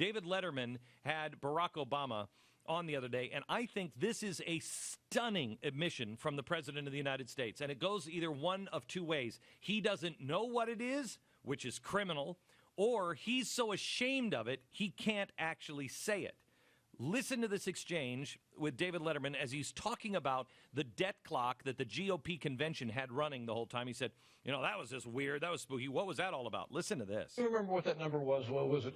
David Letterman had Barack Obama on the other day, and I think this is a stunning admission from the President of the United States, and it goes either one of two ways. He doesn't know what it is, which is criminal, or he's so ashamed of it, he can't actually say it. Listen to this exchange with David Letterman as he's talking about the debt clock that the GOP convention had running the whole time. He said, that was just weird. That was spooky. What was that all about? Listen to this. Do you remember what that number was? What was it,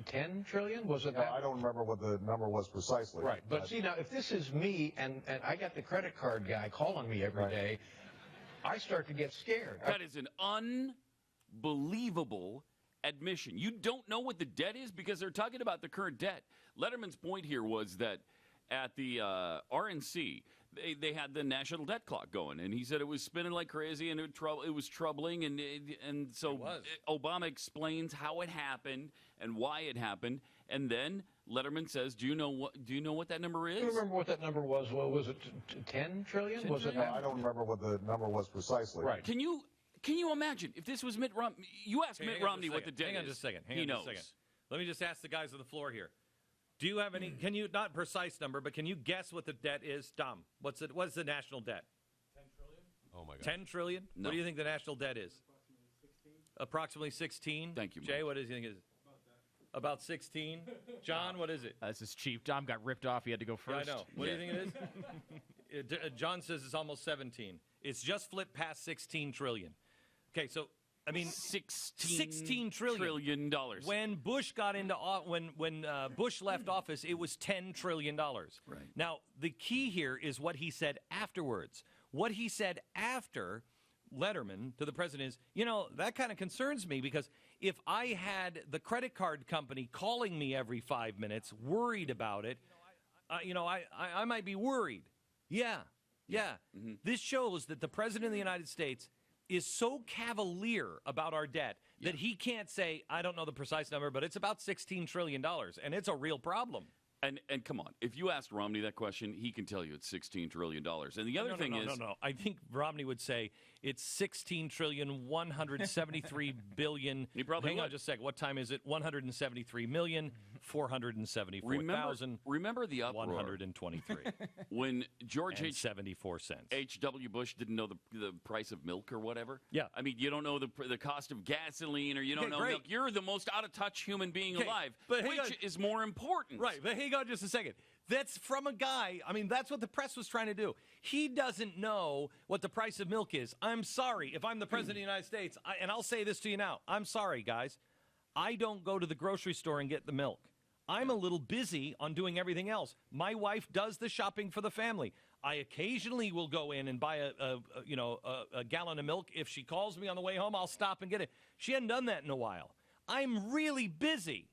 10 trillion? Was it that? I don't remember what the number was precisely. Right. But see, now, if this is me and I got the credit card guy calling me every day, I start to get scared. That is an unbelievable admission. You don't know what the debt is because they're talking about the current debt. Letterman's point here was that at the RNC, they had the national debt clock going, and he said it was spinning like crazy, and it was troubling, and so Obama explains how it happened and why it happened, and then Letterman says, "Do you know what that number is?" Do you remember what that number was? What was it, 10 trillion? 10 was trillion? it? I don't remember what the number was precisely. Right. Can you imagine if this was Mitt Romney? You ask Mitt Romney what the debt is. Hang on just a second. He knows. Let me just ask the guys on the floor here. Do you have any, not precise number, but can you guess what the debt is? Dom, what's the national debt? 10 trillion? Oh, my God. 10 trillion? No. What do you think the national debt is? Approximately 16. Thank you, Jay, Mike. what do you think it is? About 16. John, what is it? This is cheap. Dom got ripped off. He had to go first. Yeah, I know. What do you think it is? John says it's almost 17. It's just flipped past 16 trillion. Okay, so I mean, $16 trillion. When Bush got into when Bush left office, it was $10 trillion. Right. Now, the key here is what he said afterwards. What he said after Letterman to the president is, that kind of concerns me because if I had the credit card company calling me every 5 minutes, worried about it, I might be worried. Yeah. Mm-hmm. This shows that the president of the United States is so cavalier about our debt that he can't say, I don't know the precise number, but it's about $16 trillion, and it's a real problem. And come on, if you asked Romney that question, he can tell you it's $16 trillion. And the other thing is... No. I think Romney would say it's $16,173,000,000,000. He probably Hang on just a second. What time is it? 173,474,000. Remember the uproar 123. When George and 74 cents. H.W. Bush didn't know the price of milk or whatever? Yeah. I mean, you don't know the cost of gasoline or you don't know milk. You're the most out-of-touch human being alive. But which is more important? Right, but hang on just a second. That's from a guy, that's what the press was trying to do. He doesn't know what the price of milk is. I'm sorry, if I'm the president of the United States, and I'll say this to you now, I'm sorry, guys. I don't go to the grocery store and get the milk. I'm a little busy on doing everything else. My wife does the shopping for the family. I occasionally will go in and buy a gallon of milk. If she calls me on the way home, I'll stop and get it. She hadn't done that in a while. I'm really busy.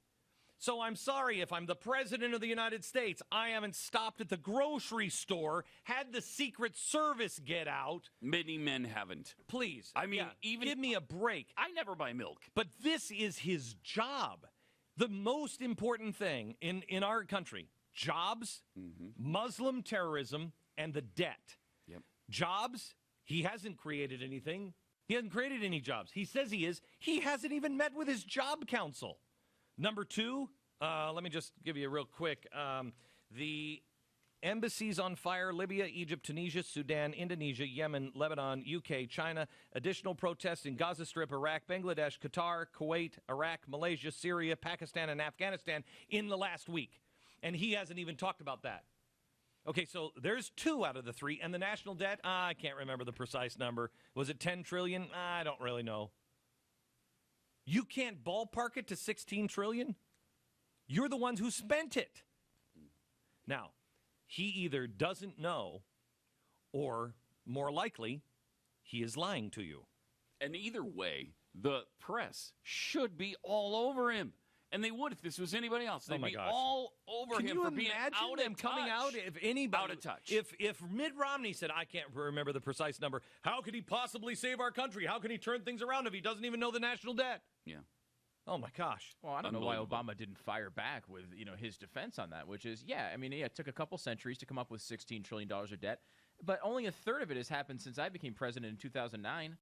So I'm sorry if I'm the president of the United States, I haven't stopped at the grocery store, had the Secret Service get out. Many men haven't. Please. I mean, even give me a break. I never buy milk. But this is his job. The most important thing in our country, jobs, Muslim terrorism, and the debt. Yep. Jobs, he hasn't created anything. He hasn't created any jobs. He says he is. He hasn't even met with his job council. Number two, let me just give you a real quick. The embassies on fire: Libya, Egypt, Tunisia, Sudan, Indonesia, Yemen, Lebanon, UK, China. Additional protests in Gaza Strip, Iraq, Bangladesh, Qatar, Kuwait, Iraq, Malaysia, Syria, Pakistan, and Afghanistan in the last week. And he hasn't even talked about that. Okay, so there's 2 out of the 3. And the national debt, I can't remember the precise number. Was it 10 trillion? I don't really know. You can't ballpark it to 16 trillion? You're the ones who spent it. Now, he either doesn't know or, more likely, he is lying to you. And either way, the press should be all over him. And they would if this was anybody else. They'd be all over him for being out of touch. Coming out if anybody out of touch. If Mitt Romney said, I can't remember the precise number, how could he possibly save our country? How can he turn things around if he doesn't even know the national debt? Yeah. Oh, my gosh. Well, I don't know why Obama didn't fire back with, his defense on that, which is, it took a couple centuries to come up with $16 trillion of debt, but only a third of it has happened since I became president in 2009.